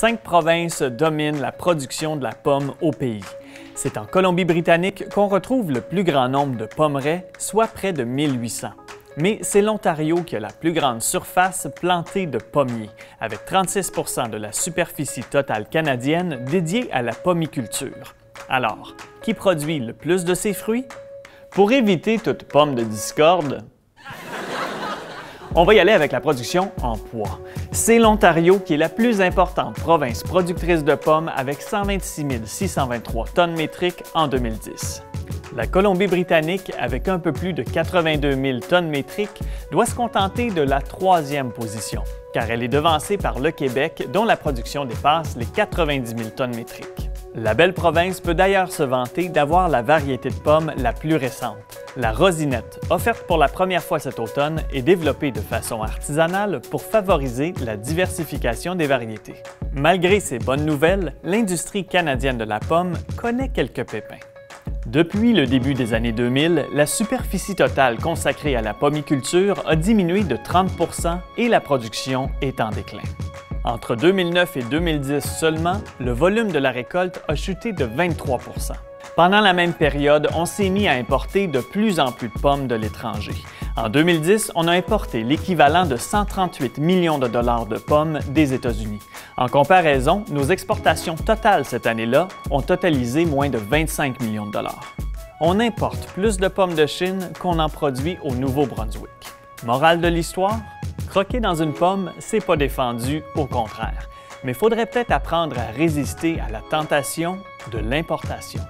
5 provinces dominent la production de la pomme au pays. C'est en Colombie-Britannique qu'on retrouve le plus grand nombre de pommeraies, soit près de 1800. Mais c'est l'Ontario qui a la plus grande surface plantée de pommiers, avec 36 % de la superficie totale canadienne dédiée à la pommiculture. Alors, qui produit le plus de ces fruits? Pour éviter toute pomme de discorde, on va y aller avec la production en poids. C'est l'Ontario qui est la plus importante province productrice de pommes avec 126 623 tonnes métriques en 2010. La Colombie-Britannique, avec un peu plus de 82 000 tonnes métriques, doit se contenter de la 3e position, car elle est devancée par le Québec, dont la production dépasse les 90 000 tonnes métriques. La belle province peut d'ailleurs se vanter d'avoir la variété de pommes la plus récente. La Rosinette, offerte pour la première fois cet automne, est développée de façon artisanale pour favoriser la diversification des variétés. Malgré ces bonnes nouvelles, l'industrie canadienne de la pomme connaît quelques pépins. Depuis le début des années 2000, la superficie totale consacrée à la pommiculture a diminué de 30 % et la production est en déclin. Entre 2009 et 2010 seulement, le volume de la récolte a chuté de 23 %. Pendant la même période, on s'est mis à importer de plus en plus de pommes de l'étranger. En 2010, on a importé l'équivalent de 138 millions de dollars de pommes des États-Unis. En comparaison, nos exportations totales cette année-là ont totalisé moins de 25 millions de dollars. On importe plus de pommes de Chine qu'on en produit au Nouveau-Brunswick. Morale de l'histoire? Croquer dans une pomme, c'est pas défendu, au contraire. Mais faudrait peut-être apprendre à résister à la tentation de l'importation.